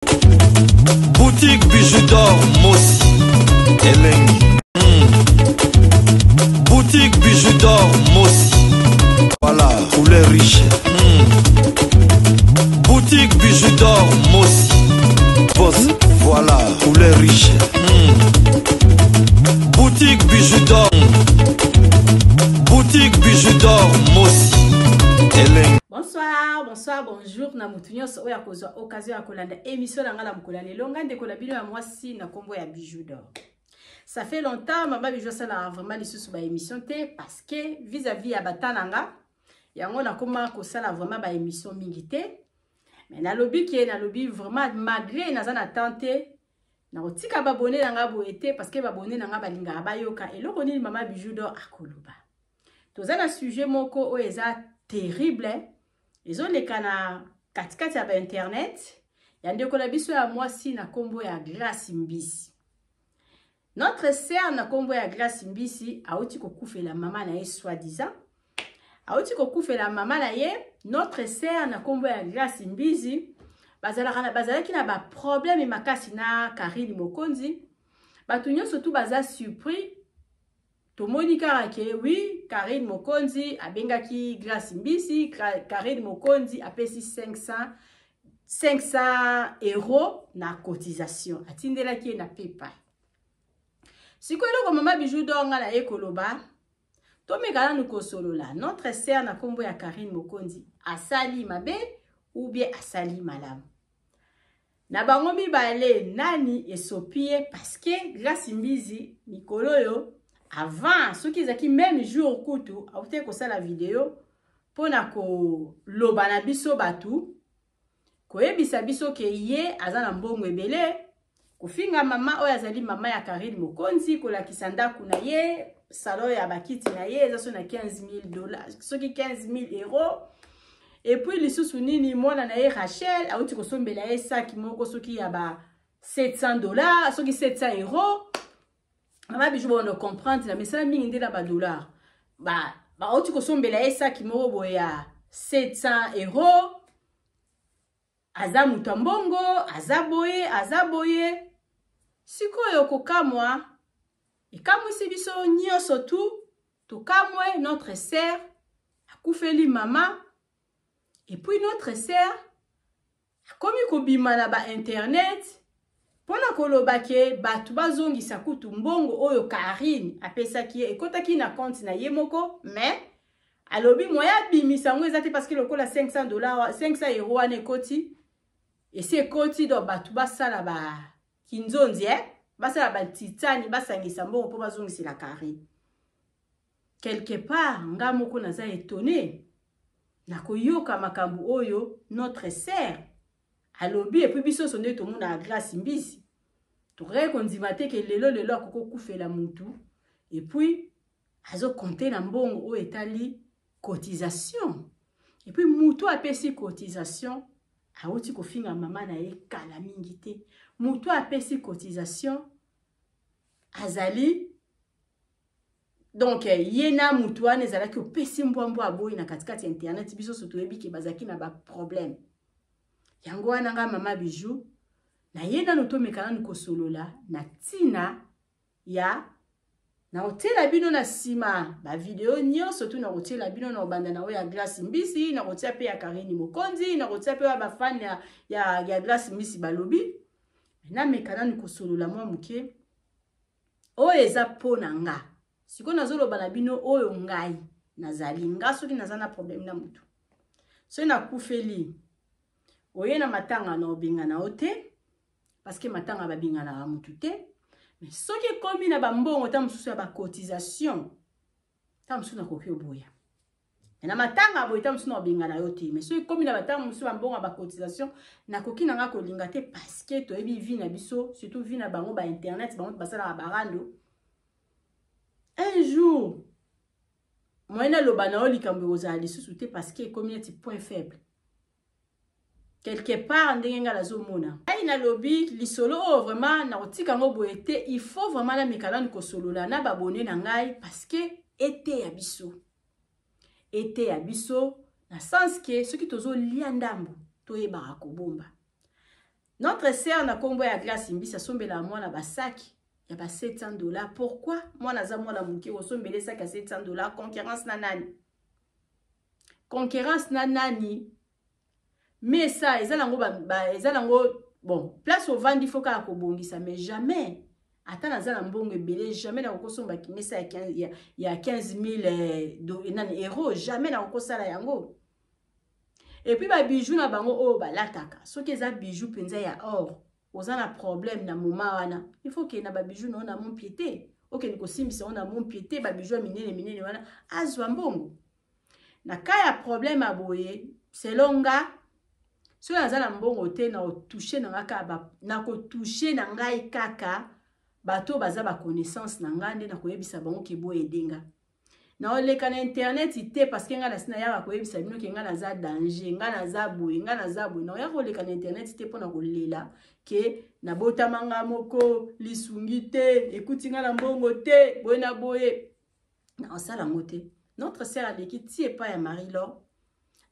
Boutique Bijoux d'or Mossi Elengi. Boutique Bijoux d'or Mossi. Voilà, couleur riche. Boutique Bijoux d'or Mossi. Voilà, couleur riche. Boutique Bijoux d'or. Boutique Bijoux d'or Mossi Elengi. Bonsoir, bonsoir, bonjour. Na mutunyo so ya kozwa occasion ya kolanda émission na ngala mukula lelo ngande kola bino ya mwasi na kombo ya Bijoux d'or. Ça fait longtemps mama Bijoux ça la vraiment lisusu ba émission té parce que vis-à-vis ya batananga yango na koma ko sala vraiment ba émission mingi té. Mais na lobby qui est na lobby vraiment malgré na zana tenté na otika babone nanga boete parce que babone nanga balinga bayoka eloko nini mama Bijoux d'or akoloba. Tozana sujet moko o eza terrible. Ils ont les canards katikati ya internet. Yande kola biso ya mwasi na kombo ya Grace Mbisi. Notre sœur na kombo ya Grace Mbisi auti kokufela mama na ye soi-disant. Auti kokufela mama na ye notre sœur na kombo ya Grace Mbisi bazalaki na ba problème makasi na Karine Mokonzi. Batu nyonso tu baza surpris. Tomoni karake oui Karine Mokonzi abengaki Grace Mbisi. Karine Mokonzi apesi 500 € na cotisation atindelaki na PayPal. Sikoyo ko mama Bijoux d'or ngala ekoloba tomekala nukosolola notre sœur na kombo ya Karine Mokonzi asali mabe ou bien asali malamu. Na bango mibale nani esopie parce que Grace Mbisi mikolo yo avant ceux qui zaki même jour kutu aute ko sala vidéo pona ko loba na biso batu ko yebisa biso ke ye azana mbongo ebele ko finga mama oyo azali mama ya Karine Mokonzi ko la kisanda kuna ye salon ya bakiti na ye ezaso na $15,000 soki 15,000 € et puis lisusu nini mwana na ye Rachel auti ko sombela ye saki moko soki ya ba $700 soki 700 €. Mama Bijoux on comprendre mais ça mingi ndela ba dollar ba oti ko sombela esa ki moko boya 700 € aza mutambongo azaboye sikoyo kokamwa ekamwisi biso nyoso tu kamwe notre sœur akufeli mama et puis notre sœur akomi kobima na ba internet. Pona koloba ke batu bazongisa kutu mbongo oyo Karine apesaki ekotaki na compte na ye moko mais alobi moya bimisa ngo ezate parce que lokola $500 €500 ane koti et c'est koti do batu basala ba kinzonzi basala ba titani basangisa mbongo po bazongisa la Karine. Quelque part nga moko naza étonné na koyoka makambu oyo notre sœur alobi et puis biso sonde to mona Grace Mbisi tore konzimate ke lelo akoko kufela mutu et puis azo compter na mbongo o etali cotisation et puis mutu apesi cotisation auti ko finga mama na ye kala mingi te mutu apesi cotisation azali donc yena mutu ane zalaki opesi mbwambo aboyi na katikati internet biso soto yebi ke bazaki na ba problème. Yango wana nga mama Bijoux na yenda notomekana nukosolola na tina ya na hotela bino na sima ba video nyonso tu na hotela bino na obanda na ya Grace Mbisi na hotela pe ya Karine Mokonzi na hotela pe ba fan ya Grace Mbisi balobi na mekana nukosolola mwa muke o eza pona nga siko nazoloba na bino oyo ngai nazali nga soki nazana problème na mutu so na kufeli oye na matanga na obinga na ote parce que matanga babinga na mutu te mais soki komi na bambongo ta mususu ya ba cotisation ta mususu na koki oboya na matanga boye ta mususu na obinga na yote mais soki komi na batanga mususu bambongo ba cotisation na koki na nga kolinga te parce que to ebi vi na biso surtout vi na bango ba internet bango basala ba barando un jour moyena loba na olikambo ozali susu te parce que community point faible. Quelque part ndenge nga lazo mona ai na lobby lisolo vraiment na otika ngo boete il faut vraiment la mekala ko solola na babone na ngai parce que été ya biso na sens que ce qui tozo lia ndambo to yeba ko bomba Notre sœur na kombo ya Grace Mbisi asombela mwana basaki ya ba $700. Pourquoi? Mwana za mwana muke osombele saki ya $700. Concurrence na nani? Concurrence na nani? Mais ça, ezalango bon, place au vent, il faut qu'à kobongisa, mais jamais. Attends, na mbongo ebele, jamais na kokosomba kimesa ya 15 000 euros, jamais na kokosala yango. Et puis ba bijou na bango o ba lataka. Soki eza bijou penza ya or, oza na problème na moma wana. Il faut que na ba bijou na mon piété. OK, niko simbisa on a mon piété, ba bijou minene wana azwa mbongo. Na kaya problème aboye, selon nga so naza na mbongo te na toucher na ngaka na ko toucher na ngai kaka bato baza ba connaissance na ngande na koyebisa bango ke boye denga na oleka na internet te parce que nga na sina ya ba koyebisa bino ke nga na za danger nga na za boye na ya koleka na internet te pona kolela ke na botamanga moko lisungi te ekuti nga na mbongo te boye na boye na osala ngote. Notre sœur aleki ti epa ya Marie-Laure.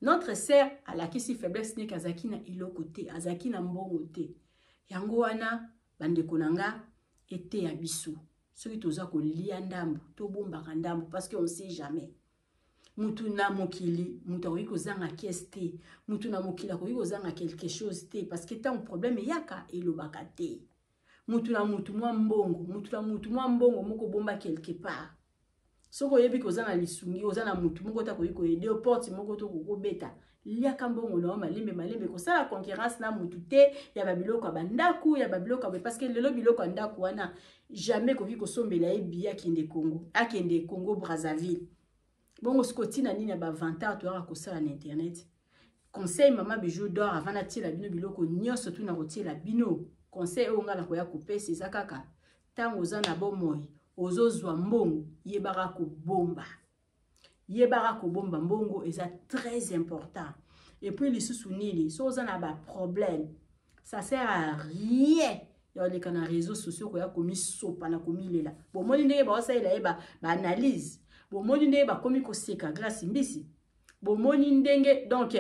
Notre sœur a la kisi faiblesse ne kazaki na iloko te, azaki na mbongo te. Yango wana bandeko nanga ete ya biso. Soki toza ko lia ndambu, to bombaka ndambu parce que on sait jamais. Mutu na mokili, mutu akoki kozanga kies te, mutu na mokili akoki kozanga quelque chose te parce que tant problème yaka elobaka te. Mutu na mutu mwa mbongo, moko bomba quelque part. Soko yebi kozana lisungi ozana mutu moko ta koyiko aider porte moko to ko beta lia kambongo na malembe ko sala concurrence na mutu te ya babiloko bandaku ya babiloko parce que lelo biloko ndaku wana jamais ko viko sombela ebia kende Congo Brazzaville. Bongo skoti na nini ba 20 ans to ko sala na internet. Conseil mama bijou d'or avant na tila bino biloko nyonso tu na rotila bino. Conseil o ngala ko ya kopesa ezakaka tango zana bomoy. Ozozwa mbongo yebara ko bomba mbongo eza très important. Et puis les sous-nili so ozana ba problème ça sert à rien ya les canaux réseaux sociaux ko ya komi sopa na komi lela bon moni ndenge ba osaila eba ba analyse bon moni ndenge ba komi ko seka Grace Mbisi bon moni ndenge donc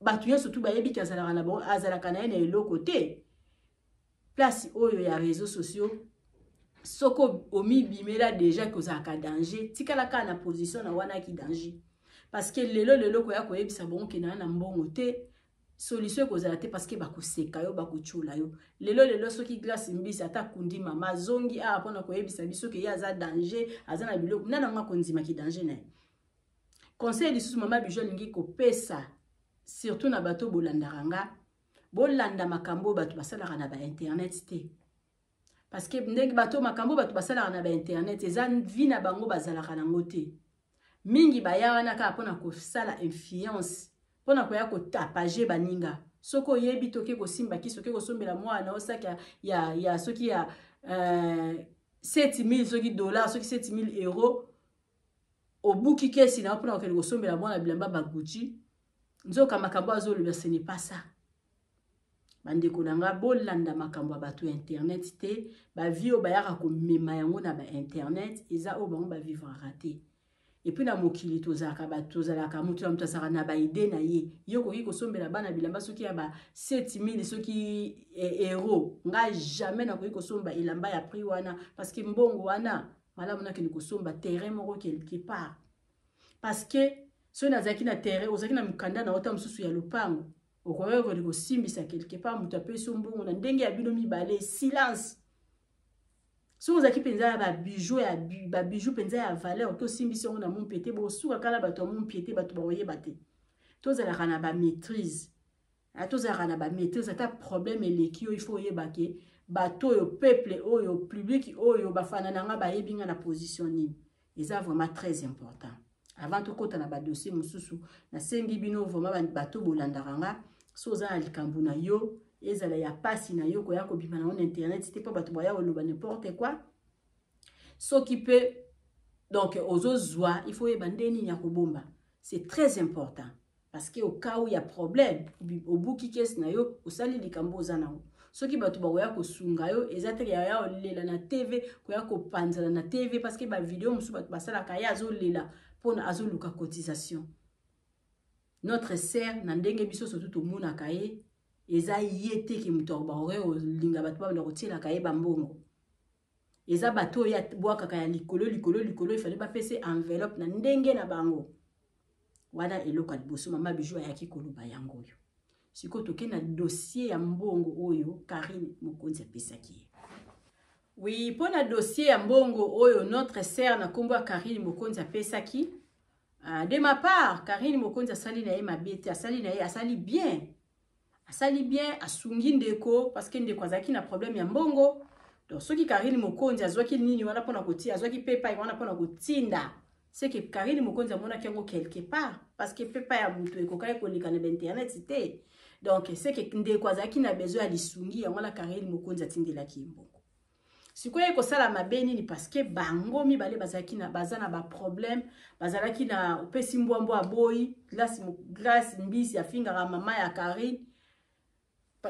batu yo surtout ba yebi kazala na bon azala kana ene eloko te place oyo ya réseaux sociaux. Soko omi bimela déjà que ça ka danger tikala ka na position na wana ki danger parce que lelo ko ya ko yebisa bon ke na mbongo te solution ko za te parce que ba ko seka yo ba ko chula yo lelo soki Grace Mbisi ata kundi mama zongi a pona ko yebisa biso ke ya za danger azana biloko nana nga konzima ki danger na conseil lisusu mama bijou lingi ko pesa surtout na bato bolandaranga bolanda makambo bato basala na ba internet te. Parce que ndenge bato makambo bato basala na ba internet eza vi na bango bazalaka na ngote mingi baya wana ka pona ko sala influence pona ko ya ko tapager baninga soko yebi toke ko simba ki soke ko sombela mwana osaka ya soki ya 7000 soki dollars soki 7000 euros obuki kesi na pona ko sombela mwana bilamba baguchi nzoka makambo azolo ce n'est pas ça. Bandeko nanga bolanda makambo bato internet te ba vio ba yaka ko mema yango na ba internet eza o bango ba vivre raté. Et puis na mokili tozaka bato zalaka mutu ya mtasaka na ba idée na ye yoko ko sombela bana bilamba soki ya ba 7000 soki euros nga jamais na ko somba ilamba ya prix wana parce que mbongo wana malamu na kini ko somba terrain moko quelque part parce que so na zaki na terrain ozaki na mukanda na ota msusu ya lupango. Okoye ko liko simbisa quelque part mutu apeso mbongo na ndenge ya bino mibale silence. So ozaki penza ba bijou penza ya valeur to simbisa on na mon pété bo suka kala bato mon piété bato ba oyebate. To zala kana ba maîtrise. To zala kana ba maîtrise ata problème eleki yo il faut oyebake bato yo peuple oyo public oyo bafana nanga ba yebinga na position nini. C'est vraiment très important. Avant tout kota na ba dossier mususu na sengi bino vraiment bato bolandaranga soza alikambu na yo ezala ya pasi na yo ko ya ko bima na internet c'était pas bato boya oloba n'importe quoi so qui peut donc ozozwa il faut ebandeni ya ko bomba c'est très important parce que au cas où il y a problème au buki kes na yo osali likambo ozana so qui bato boya ko sunga yo ezate ya olela na TV ko ya ko panzala na TV parce que ba vidéo musu bato basala kaya azolela pona azoluka cotisation. Notre sœur, nandenge biso surtout tout mona kaye, eza yete ki muto ba ore linga bato ba ndakotela ka yeba mbongo eza bato ya bwaka ka ya likolo il fallait ba pese enveloppe na ndenge na bango wana eloko liboso mama Bijou ayaki koloba yango yo siko toke na dossier ya mbongo oyo Karine Mokonzi apesaki. Oui, pour na dossier ya mbongo oyo notre sœur na kombo Karine Mokonzi apesaki. De ma part, Karine Mokonzi asali na ye mabete, asali na ye asali bien. Asali bien, asungi ndeko parce que ndeko azaki na problème ya mbongo. Donc soki Karine Mokonzi azwaki nini wana pona kotia, azwaki pepa wana pona kotinda. C'est que Karine Mokonzi amona kiango quelque part parce que pepa ya mutu ekokai kolika na internet c'était. Donc c'est que ndeko azaki na besoin ya lisungi ya mwana Karine Mokonzi atindelaki mbongo. Sikoye kosala mabeni ni parce que bango mibale bazaki na bazana ba problème, bazalaki na opesi mbwambo aboyi, glace mbisi afingaka mama ya Karine.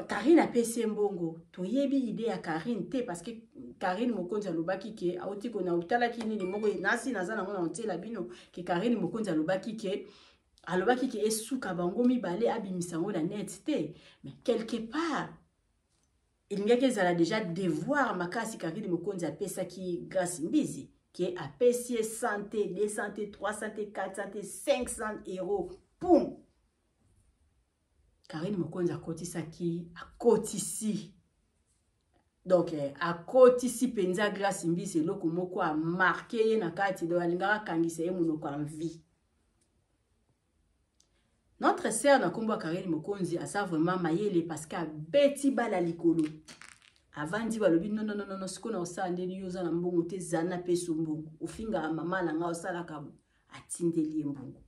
Karine apesi mbongo. Toyebi idée ya Karine te parce que Karine Mokonzi alobaki ke auti ko na utalaki nini moko nasi nazana ngona ontela bino ke Karine Mokonzi alobaki ke esuka bango mibale abimisango na net te. Mais quelque part il n'y a que ça déjà devoir makasi Karine Mokonzi apesa ki grâce mbizi qui apesi santé 200 300 400 500 euros poum Karine Mokonzi akotisi donc akotisi penza grâce mbizi eloko moko a marqué na kati do alingaka kangisa ye monoko en vie. Notre sœur na kombo Karine Mokonzi asa vraiment mayele parce que beti bala likolo. Avandi balobi non siko na osala ndeli yoza na mbongo te zana peso mbongo. Ofinga mama na nga osala kabo atindeli mbongo.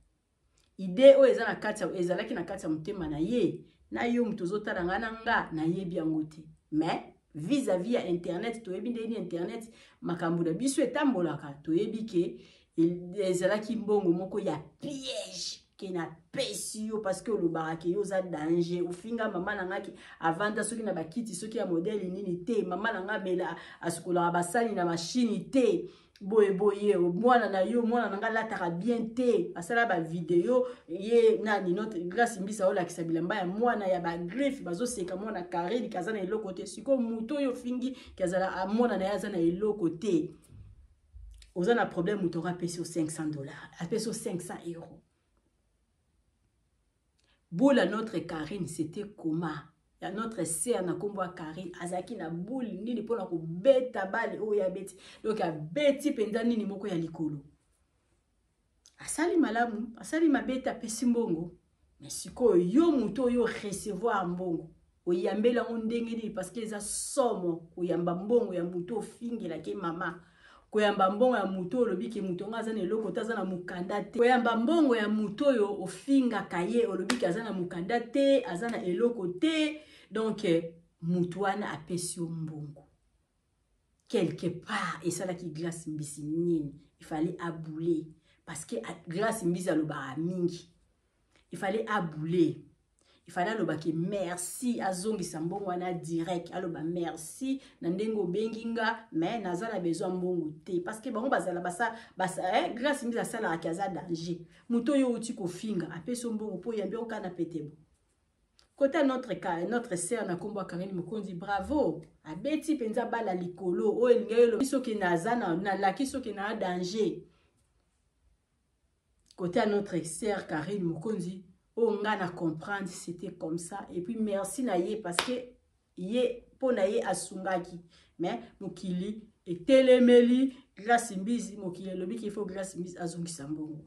Ide o eza na kati ezalaki na kati ya mutema na ye na yo mutozota nga na ye biango te. Mais vis-à-vis à internet toyebi ndeni internet makambo na biso etambolaka toyebi ke ezalaki mbongo moko ya piège. Na pesio parce que le barake yo za danger ufinga mama nangaki avanda soki na bakiti soki ya modèle nini te mama nanga bela asukola basali na machine te boye mwana na yo mwana nanga lataka bien te asala ba vidéo ye nani notre grâce mbisa ola kisabilamba ya mwana ya ba greffe bazo seka mwana Karine kazana eloko te siko muto yo fingi kazala mwana na yazana eloko te ozana problème mutora pesio $500 apeso 500 euros. Boule à notre Karine, c'était comment? Ya notre sœur na kombo Karine, azaki na boule nini pona ko beta bale o ya beti. Donc a beti penda nini moko ya likolo. Asali malamu, asali mabeta pesi mbongo. Mais siko yo muto yo recevoir mbongo. O yambela ndenge nini parce que eza somo o yamba mbongo ya muto fingela ke mama. Koyamba mbongo ya muto olobiki muto ngaza na eloko taza na mukanda te. Koyamba mbongo ya muto yo ofinga kaye olobiki azana mukanda te, azana eloko te. Donc muto wana apesi mbongo. Quelque part et ça là qui glace mbisi nini, il fallait abouler parce que glace mbisi aloba mingi. Il fallait abouler. Il fallait alobaki merci azongi sambongo wana direct aloba merci na ndengo benginga mais nazala besoin mbongo te parce que bango bazala basa grâce mbisa sala akaza danger muto yo uti ko finga apeso mbongo po yambi okana petebo côté notre sœur na kombo Karine Mokonzi bravo abeti penza bala likolo o elingayo biso ke nazana na lakiso ke na danger côté notre sœur Karine Mokonzi on a comprendre c'était comme ça et puis merci na ye parce que ye pona ye asungaki mais mokili etelemeli grâce mbizi mokili lobi qu'il faut grâce mbizi azongi sambongo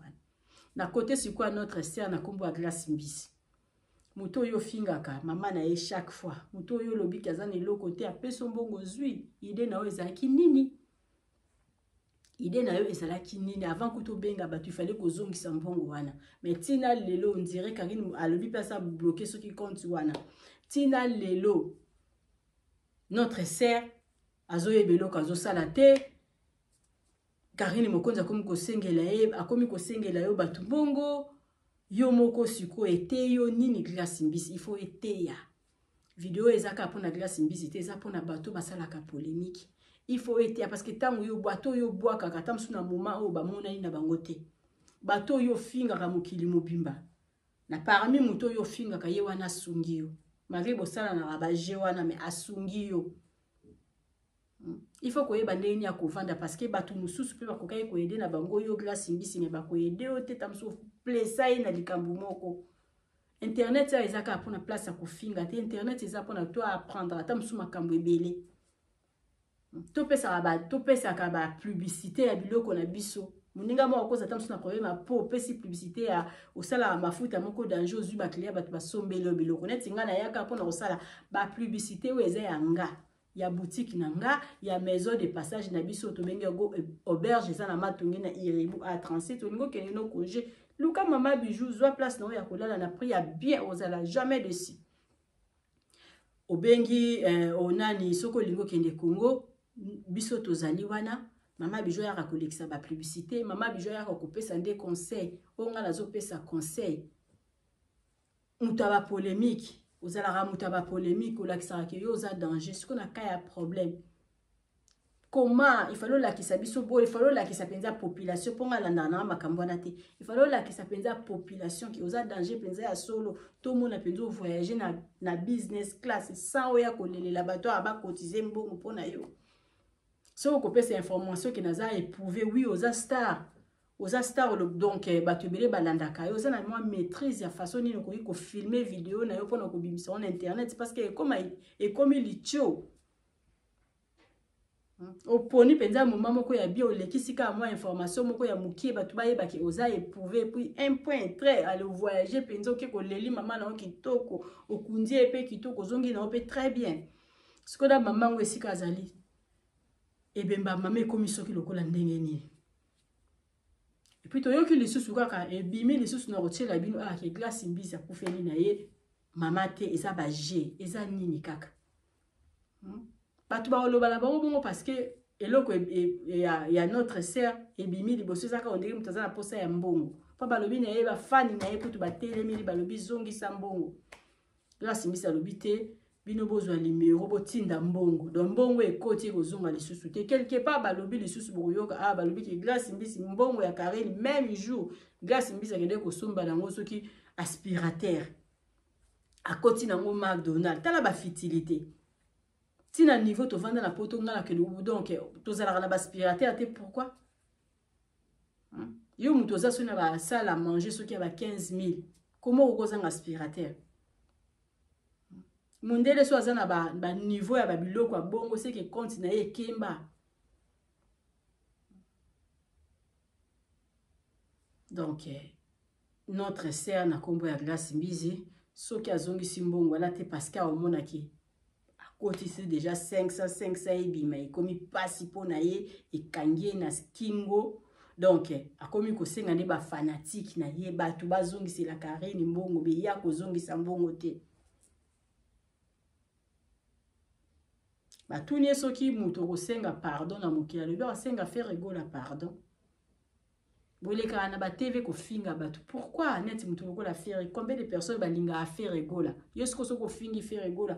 na côté c'est quoi notre sœur na kombo grâce mbizi muto yo fingaka mama na ye chaque fois muto yo lobi kazana le côté apeso mbongo zui ide na ezaki nini idée na yo ezalaki nini avant kuto benga ba tu fallait ko zongisa mbongo wana mais tina lelo on dirait Karine alobi pesa bloquer ce qui compte wana tina lelo notre sœur azoyebelo kazo sala te Karine Mokonzi akomi ko sengela yo batu mbongo yo moko siko ete yo nini glace mbisi il faut eteya vidéo ezaka pona glace mbisi te eza pona bato basala ka polémique. Il faut être parce que tant yo bato yo bois kaka tam suna moment o ba monani na bangote bato yo finga ka mokili mobimba na parmi muto yo finga ka ye wana sungio malgré bosala na baje wana mais asungi yo. Il faut que yeba ndeni ya kovanda parce que batu mususu pe bakokai ko aider na bango yo Grace Mbisi ne bako aider o te tamso plesa ina likambu moko. Internet ça ezaka pona place ya kofinga te internet eza pona toi apprendre ata musu makambo ebele. To pesa ka ba publicité ya biloko na biso. Muninga mo akoza ata musu na problème po pesi publicité ya osala mafuta moko danger ozui ba client batu basombelo biloko net nga na yaka pona osala ba publicité o eza ya nga. Ya boutique nanga, ya maison de passage na biso to benga go auberge eza na matongi na Iribu a 37 olingo kene no congé. Luka mama bijou zwa place na ya kolala na prix ya bien ozala jamais dessus. Obengi onani soko lingo kende Congo biso tozali wana mama bijou ya kolekisa ba publicité, mama bijou ya kopesa nde conseil, onga nazo pesa conseil. Mutaba polémique ozala mutaba polémique ou lakisaka ke yo oza danger ce qu'on a kaya problème. Comment il fallait la kisabiso bo il fallait la kisapenza population ponga landa na makambo na te. Il fallait la kisapenza population qui oza danger penza ya solo tout monde penzo voyager na business class sans oya kolelela bato aba cotiser mbongo pona yo. So ko pesa information qui naza éprouvé oui oza star. Oza star donc bato belé balandaka yo oza na moi maîtrise ya façon ni ko filmer vidéo na yo pona ko bimisa on internet parce que comme licho oponi penza moment moko ya bio lekisika moi information moko ya mukie bato bayeba ki oza éprouvé puis un point très aller voyager penzo ke ko leli mama na kitoko okundi epe kitoko zongi na ope très bien sikoda mama ngo esika azali ebemba mama ekomiso ki lokola ndenge ni. Et puis toyoki lisusu kaka ebimi lisusu na rotiela bino ke Grace Mbisi akufeli na ye mama te eza ba G eza nini kaka. Batu ba oloba la bango bongo parce que eloko ya notre sœur ebimi liboso zaka ondiri mutaza na posa ya mbongo. Pa balobi na ye ba fani na ye kutu ba telemi balobi zongi sa mbongo. Grace Mbisi alobi te bino bozwa limero botinda mbongo donc mbongo ekoti kozonga lisusu te quelque part balobi lisusu boyoka balobi ki Grace Mbisi mbongo ya Karine même jour Grace Mbisi akende kosomba nango soki aspirateur akoti nango McDonald tala ba fitilité tina niveau to vanda na poto ngala ke donc tozala na ba aspirateur te pourquoi yo mutoza sona ba salle à manger soki ba 15 000 comment okozanga aspirateur. Mundele so azana ba niveau ya ba biloko bongo c'est que compte na ye kemba. Donc notre sœur na kombo ya Grace Mbisi soki azongi simbongo na te parce que omona ki akoti c'est déjà 500 ebima ekomi pasi pona ye ekangie na kingo donc akomi ko senga ne ba fanatique na ye batu bazongi c'est la Karine mbongo be ya ko zongi sa mbongo te. Batuni soki muto kosenga pardon na mokila le ba senga faire rigola pardon. Boleka na ba TV ko finga batu. Pourquoi net muto ko la faire combien de personnes balinga a faire rigola. Yesko soko fingi faire rigola.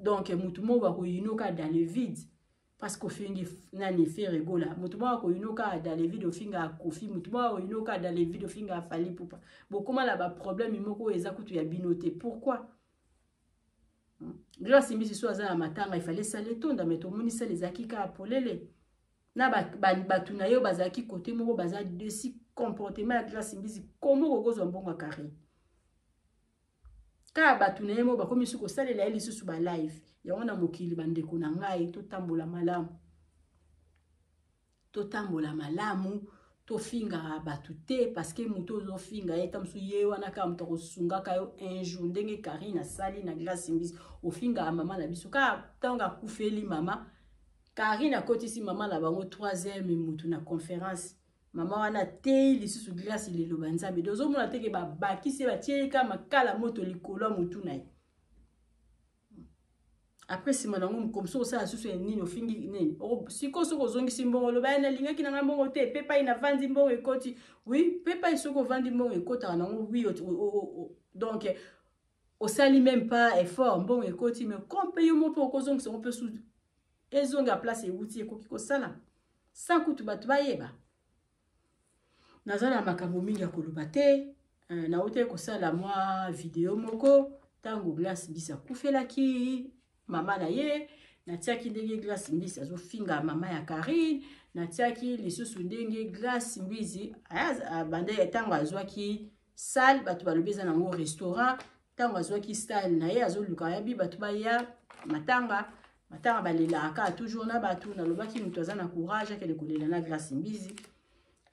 Donc muto mo ba ko yinoka dans le vide parce que fingi nani faire rigola. Muto mo ko yinoka dans le vide o finga kofi muto mo ko yinoka dans le vide o finga fali pupa. Bon comment là ba problème moko eza kutu ya binote. Pourquoi? Grace Mbisi so aza na matanga il fallait saler tonda mais to monisa les akika apolele na batu na yo bazaki côté moko baza de si comportement ya Grace Mbisi comment kokozwa mbongo Karine ka batu na yemo bakomi suko salela eli susu ba live ya ona mokili bandeko na ngai to tambola malamu to finga batu te parce que muto zo finga eta msu ye wana ka mto kosunga kayo un jour ndenge Karine sali na Grace Mbisi o finga mama na biso ka tanga kufeli mama Karine akotisi mama la bango 3e mutu na conférence mama wana te lisusu Grace le lobanza be dozo mona teke ba bakisi ba tieka makala moto likolo mutu na ye. Après si manango comme ça ça susu nini ofingi nini o siko soko zongi simbongo lo bana linga kinanga mbongo te pepa ina vandi mbongo ekoti oui pepa isoko vandi mbongo ekota nango oui donc au sali même pas effort mbongo ekoti mais comme paye mo po kozongi on peut sous ezonga place e wuti ekoki ko sala sans kutu batu bayeba nazala makambo mingi ya koloba te na ote ko sala moi vidéo moko tango glace mbisi akufelaki mama na ye natiaki ndenge glace mbisi azofinga mama ya Karine natiaki lisusu ndenge glace mbisi bande tango azwaki salle bato balobi eza nango restaurant tango azwaki salle na ye azoluka yabi bato baya matanga balelaka toujours na bato nalobaki moto aza na courage akende kolela na glace mbisi.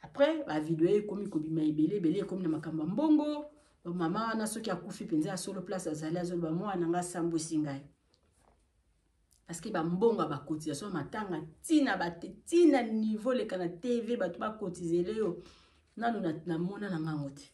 Après ba video ekomi kobima ebele ekomi na makambo mbongo mama wana soki akufi penza ya solo place azali azoloba mwana nga sambwisi ngai parce que ba mbongo ba cotisation matanga tina niveau le kana TV bato ba cotiser yo nanu na mona na ngango te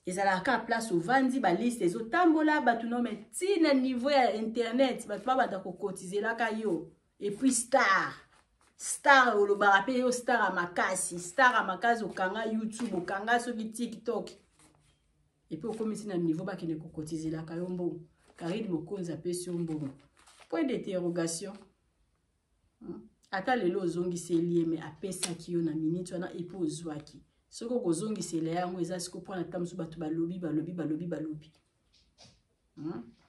ezalaka place ovandi ba liste ezotambola bato no mais tina niveau ya internet bato ba banda ko cotiser la ka yo et puis star olobaka pe yo star a makasi okanga YouTube okanga soki TikTok et puis okomisi na niveau bakende ko cotiser la ka yo mbongo Karine Mokonzi apesi yo mbongo point d'interrogation ata lelo ozongiseli ye me apesaki yo na minute wana epo ozwaki soki okozongisela yango eza siko mpona ta mosusu bato balobi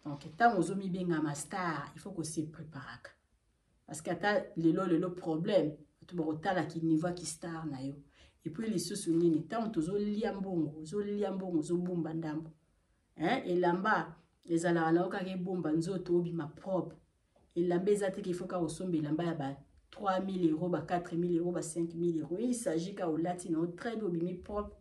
donc ntango ozomibengama star il faut kose préparaka parce que ata lelo problème bato bakotalaki niveau ki star na yo et puis lisusu nini ntango tozolia mbongo ozobumba ndambo elamba ezalaka na okaka ebomba nzoto obima propre elamba eza te qu'il faut ka osomba elamba ya ba 3000 euros, 4000 euros, 5000 euros. Il s'agit qu'à au latino très bien propre.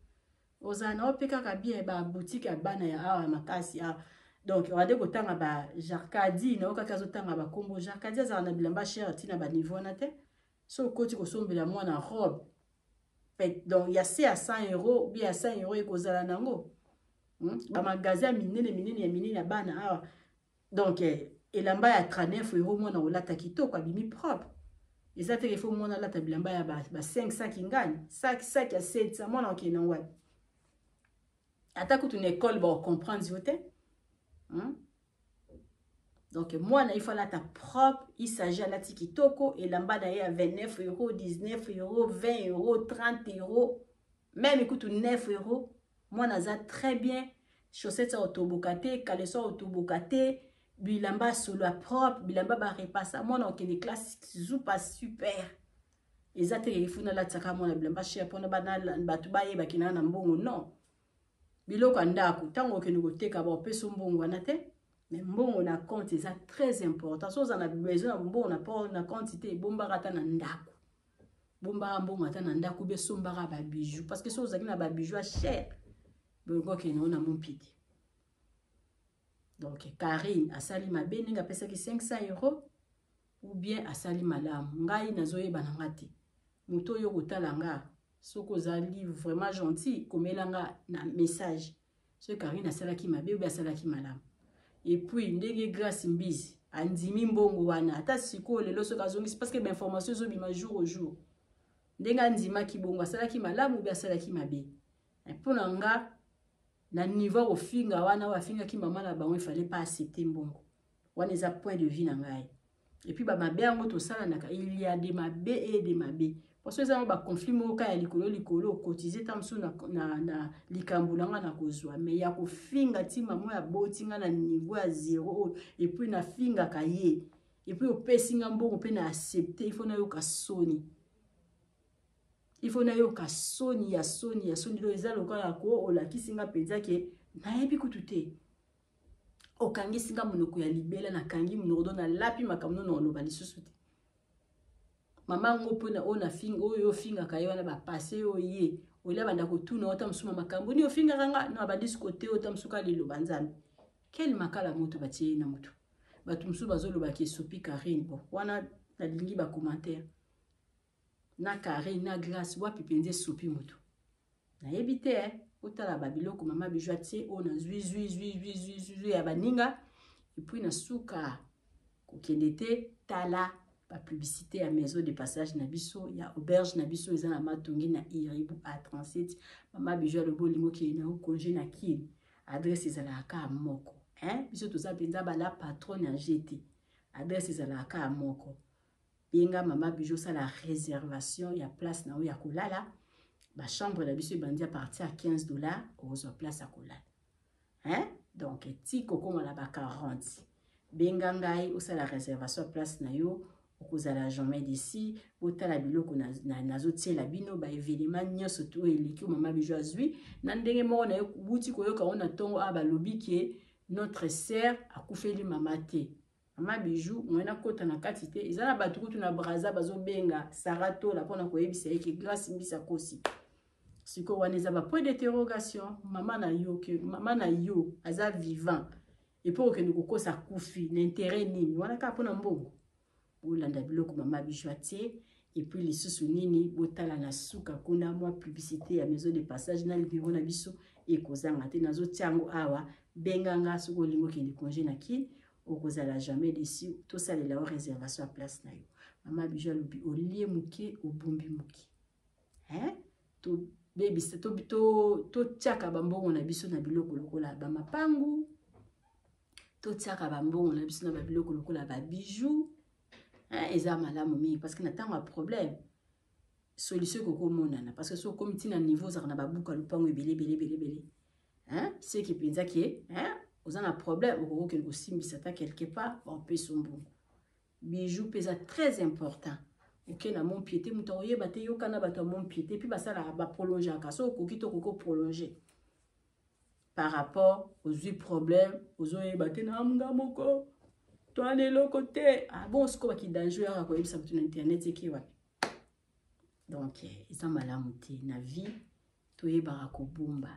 Aux anneaux, peka bien ba boutique à bana ya makasi ya. Donc on a des kotanga ba Jarkadi na okaka zotanga ba kombo Jarkadi za na bilamba cher tina ba niveau na te. So koti ko sombela moi na robe. Donc il y a c'est à 100 euros, bien à 100 euros et kozala nango. Ba magasin minene ya bana. Donc elamba ya 39 euros moi na olata kitoko abimi propre. Et ça te faut mon la tabilamba ya ba 5 sacs ingani sac ya 7 mon ok non ouais attaque une école ba comprendre voter donc moi na il faut la ta propre il s'agit à la tikitoko et lamba na ya 29 euros 19 euros 20 euros 30 euros même écoute 9 euros moi na za très bien chaussettes autobokate caleçon autobokate bilamba solo propre bilamba ba repassa moi na okende classe zupa super ezate ifuna la tsaka moi na bilamba cher pona bana batu baye bakina na mbongo non biloko ndako tango okende koteka ba peso mbongo wana te mais mbongo na compte eza très important so za na besoin na mbongo na port na quantité bomba rata na ndako bomba mbongo ata na ndako be sombara ba bijoux parce que so za kina ba bijoux cher bongo ke na mon piti. Donc, Karine, asali mabe, ninga pesa ki 500 euros, ou bien asali malamu. Ngai nazoye banangati. Muto yo kotalanga. Soko zali vraiment gentil, komelanga na message. So Karine asala ki mabe, ou bien asala ki malamu. Et puis, ndenge grâce mbisi, andimi mbongo wana. Ata siko lelo so kazongisi, parce que l'information zo bima jour au jour. Ndenge andima ki bongo, asala ki malamu, ou bien asala ki mabe. Et pour nanga, na niveau au finga wana wa finga ki mama na bango il fallait pas accepter mbongo wana eza point de vue na ngai et puis ba mabe yango to sala naka il y a des mabe et des mabe parce que ça ba conflit moka ya likolo cotiser tamsu na likambulanga na kozwa mais ya ko finga ti mama ya botinga na niveau ya 0 et puis na finga kaye et puis au pesinga mbongo pe na accepter il faut na yo ka soni. Il faut na yo ka soni ya lo eza lokola ko olakisinga penza ke na yebi kutute okangi singa monoko ya libela na kangi monoko na lapi makamno na oloba lisusu te mama ngopo na ona finga oyo finga kayo na ba passer oye ola banda ko tuna ota msuma makambo ni ofinga ranga na ba discote ota msuka lilo banzami quel makala moto batie na moto batu msu bazoloba ke sopi Karine bon wana na lingi ba commentaire na Karine na glace wapi penze sopi moto na yebite otala babiloko mama bijoitier ona zui ya baninga et puis na suka kokendete tala ba publicité ya maison de passage na biso ya auberge na biso eza na matongi na Iribu à 37 mama bijo le bolingo ki na congé na ki adresse ezala ka moko biso toza penza ba la patronne ya GT adresse ezala ka moko benga mama bijo ça la réservation ya place na o ya kolala ba chambre la biso bandi à partir à $15 aux place à kolala Donc tiko comme la ba 40 benga ngai osala réservation place na yo okozala jamais d'ici otala biloko nazotiela bino ba événement nyonso to eleki mama Bijou azwi na ndenge moko na yo buti koyoka ona tongo balobi ke notre sœur akufeli mama te mama Bijou mwena kota na kati te ezala batukutu na braza bazobenga sarato la pona koyebisa eke grâce mbisa kosi siko wana eza ba point d'interrogation mama na yo aza vivant et pour que nous kokosa kufi l'intérêt nini wana ka pona mbongo olanda biloko mama Bijou atie et puis les sous nini botala na suka kuna mwa publicité ya maison de passage na libiro na biso et kozanga te nazo tiango awa benganga soko lingo ke ni congé na ki okozala jamais d'ici tout ça la réservation à place na yo mama Bijou alobi olie muke obombi muke to baby to tiaka bambongo na biso na biloko lokola ba mapangu to tiaka bambongo na biso na biloko lokola ba bijoux eza malamu mingi parce que natanga un problème solution koko monana parce que so comme tina niveau za na babuka lupango ebele c'est qui penza ki oza na problème okoko ke kosimbisa ta quelque part on peut sombo bijoux pesa très important ok na mon piété muto oyeba te yokana bato mon piété puis basala ba prolonger akaso okoki to koko prolonger par rapport aux problèmes aux oyeba te na mga moko toi les côté ah bon ce qui est dangereux à quoi ça sur internet c'est qui wapi donc ils ont malamu te na vie to yeba ko bomba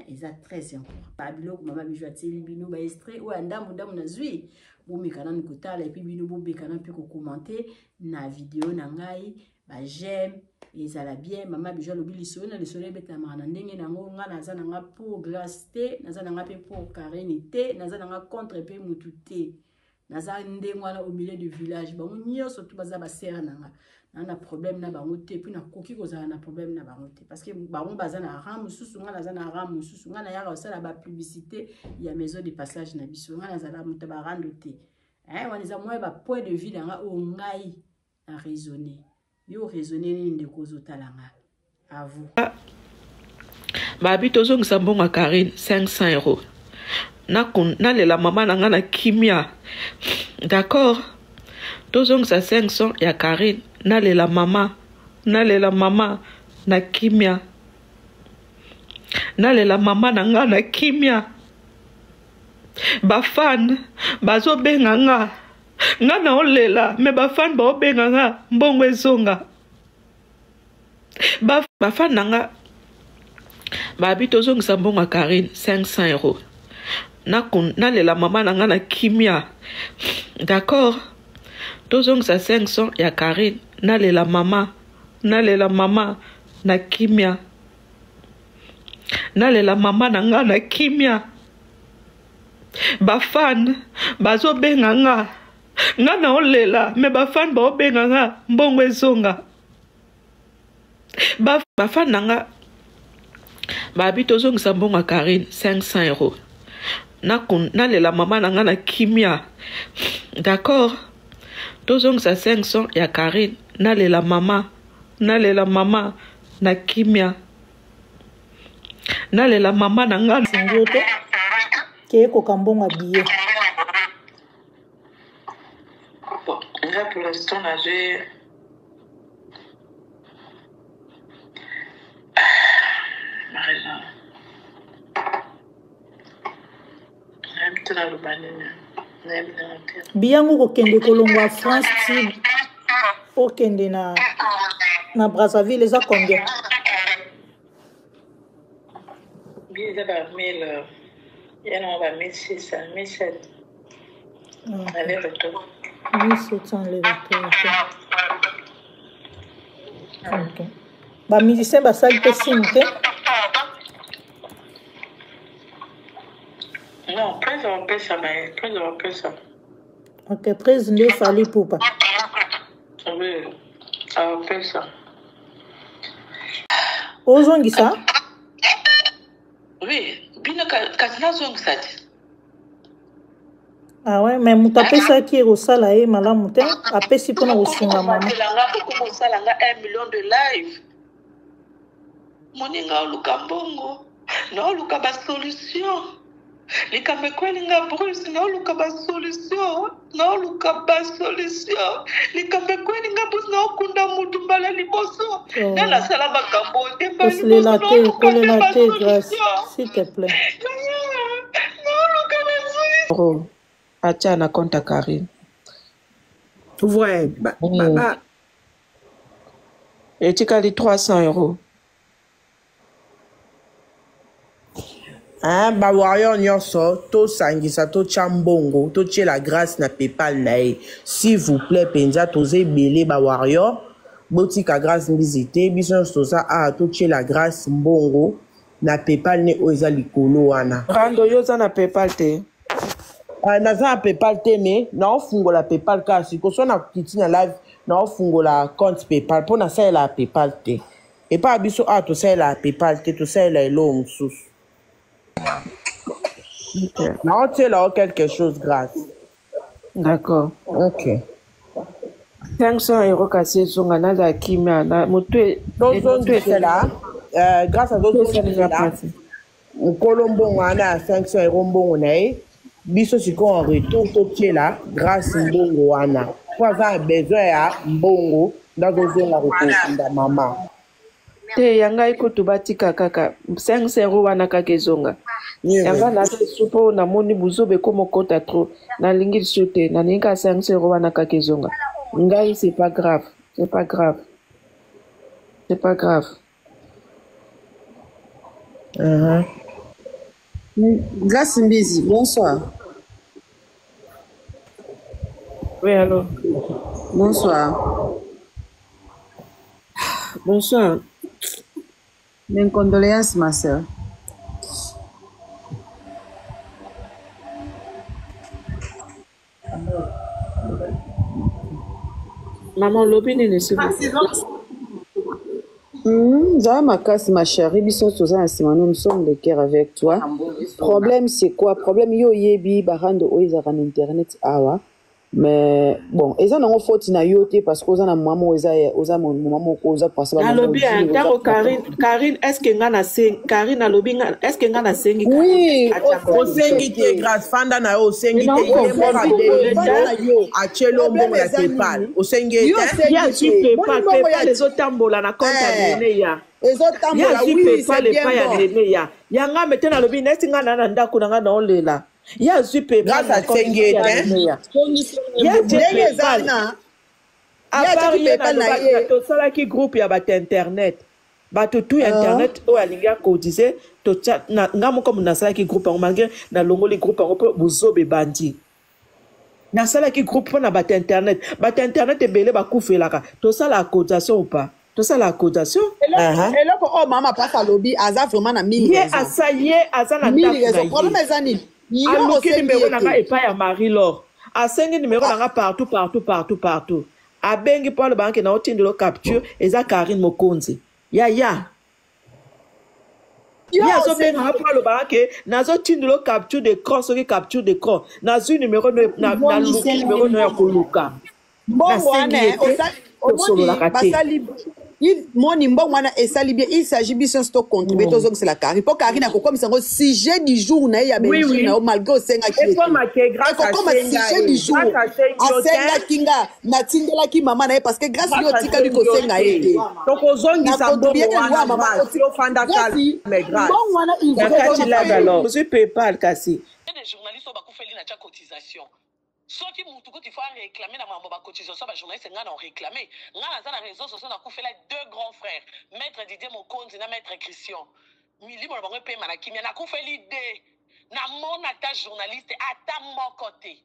ils sont très important babilo mama Bijou ateli bino ba extrait ou ndamu na zui bo mikana nkutala et puis bino bo bekana pe ko commenter na vidéo na ngai ba j'aime ezala bien mama Bijou lobi liso na liso beta mana ndenge nango nga naza na nga pour grâce te naza na nga pe pour carinité naza na nga contre pe mutu te naza ndengwana au milieu du village bango nyonso to baza ba sœur nanga na problème na bango te puis na koki kozala na problème na bango te parce que bango baza na ram susu nga naza na ram susu nga na yaka osala ba publicité ya maison de passage na biso nga naza muta ba rando te waniza moi ba point de vue nga o ngai a raisonner yo raisonner ni ndeko zotalanga à vous babi tozongisa mbongo Karine 500 euros na lela mama na nga na kimia d'accord tozongisa 500 ya Karine na lela mama na kimia na lela mama na nga na kimia bafan bazo benga nga na olela me bafan ba obenga nga mbongo ezonga bafan na nga babi tozongisa mbongo Karine 500 euros na lela mama na nga na kimia d'accord tozongisa 500 ya Karine na lela mama na kimia na lela mama na nga na kimia bafan bazo benga nga na olela me bafan ba obenga nga mbongo ezonga bafan na nga babi tozongisa mbongo Karine 500 euros na lela mama na nga na kimia d'accord tozongisa 500 ya Karine na lela mama na kimia na lela mama na nga singoto ke ko kambonga biye bon là pour l'instant là j'ai biyango kokende kolongwa France ti okende na Brazzaville eza combien bien eza ba 1000 yana ba 1600 1700 aller retour 1700 aller retour ok ba musicien basali pe signe te non, presque on peut ça, mais presque on peut ça. Ok, presque ne fallait pas. Oui, on peut ça. Ozongi ça? Oui, bien que na zongi ça. Ah ouais, mais mutape ça qui est au salaire malamu te, apesi pona osunga mama. Comment ça là 1 million de live. Moninga oluka mbongo, na oluka ba solution. likambe kwelinga Bruce naoluka basolution likambe kwelinga Bruce naokunda mutu mbala liboso nalasala makambo te Koselela te, kolela te, grâce, s'il te plaît. naoluka basolution. Atia na compte à Karine. Ouais. Et tu as dit 300 €. Ah, ba warrior nyonso to sangisa to chambongo to tie la grâce na PayPal na ye. S'il vous plaît penza toze belé ba warrior botika grâce visiter biso ça a to tie la grâce mbongo na PayPal ne oza likolo wana. Rando yoza na PayPal te. Naza na PayPal te me na ofungola PayPal kasi ko so na kiti na live na ofungola compte PayPal pour na ça la PayPal te. Et pas biso a to ça la PayPal te to ça la elo msusu. Okay. Non, tu es là quelque chose grâce. D'accord. Ok. 500 € cassés sont à la kimia. Donc, c'est là. Grâce à d'autres choses, là. Colombo, on a 500 € bon, on a. Biso, si on retourne tout là, grâce à Mbongo, on a. Pour avoir besoin de Mbongo, dans une zone à retourner de maman. Te yanga ikutu batika kaka 500 € wana kakezonga. Yanga na supo na moni buzobe komo kota trop na lingi sote na ninga 500 € wana kakezonga. Ngai c'est pas grave, c'est pas grave. C'est pas grave. Grâce Mbizi, bonsoir. Oui, allô. Bonsoir. Bonsoir. Mes condoléances, ma soeur. Maman, l'opinion est sur Ma casse, ma chérie, nous sommes de cœur avec toi. Problème, c'est quoi? Problème, yo yebi, barando, oizara internet, awa. Mais bon, ils ont faute na yote parce que na maman oza maman oza passer ba lobby ndako Karine est-ce que ngana sing Karine na lobby est-ce que ngana sengi oui o sengi te grâce fanda na o sengi te yo a chelo mbongo ya PayPal o sengi te ya PayPal les otambola na compte ya nene ya ezotambola oui c'est bien bon nene ya yanga mete na lobby nesti ngana na ndako na ngana olela ya zupe grâce à sengi te ya PayPal to sala ki groupe ya bat internet bato tout internet o alinga ko disait to chat na ngamo comme na sala ki groupe en malgré na longoli groupe en peu buzobe bandi na sala ki groupe na bat internet ebele ba kufelaka to sala cotisation ou pas to sala cotisation et là ko maman passe à lobby aza vraiment na 1000 raisons aza na 1000 raisons problème ezani aluki numéro nanga epai ya Marie-Laure asengi numéro nanga partout abengi pour le banque na otindelo capture eza Karine Mokonzi ya zo benga pour le banque nazo tindelo capture de corps soki capture de corps nazo numéro na numéro no ya koluka Moni mbongwana esali bien il s'agit bien de contribuer aux autres c'est la Karine pour Karine ko comme ça sujet du jour na ya benji na malgré senga ki comme sujet du jour asenga kinga na tindela ki mama na parce que grâce yo tika lui ko senga ete donc ozongi sa mbongo mama yo fanda kala mais grâce mbongwana il faut la alors je PayPal kasi les journalistes ba kufeli na cha cotisation soki mutu ko tifo réclamer na mambo ba cotisation ba journaliste ngana on réclamer ngana za na réseaux sociaux na kufela deux grands frères maître Didier Mokonzi na maître Christian milimo na bango pe manakimia na kufeli de na mona ta journaliste ata mon côté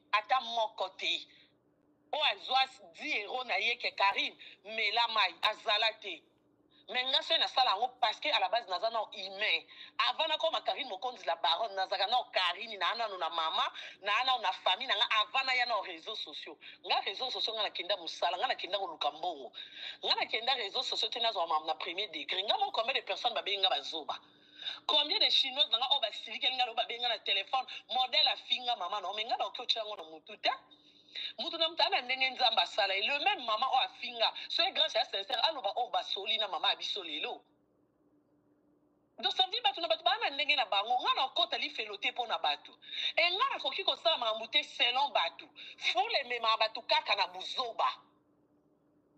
o azwa 10 € na ye ke Karine mais la mai azalate mais nga so na sala ngo parce que à la base naza na humain avant na comme Karine Mokonzi la baronne nazaka na Karine na ana na mama na ana na famille na nga avant na ya na réseaux sociaux nga réseaux sociaux nga na kenda musala nga na kenda ko lukambongo nga na kenda réseaux sociaux tena zo na premier degré nga mo combien de personnes ba benga bazoba combien de chinois nga o ba silike nga ba benga na téléphone modèle a finga mama no mais nga na okyo chango na mututa mutu na mtana ndenge nzamba sala le même maman o afinga so grâce à sincère aloba o basoli na mama abiso lelo donc ça veut bato na bato bana ndenge na bango nga na kota li felote po na bato e nga na koki ko sala mamute selon bato fule mema bato kaka na buzoba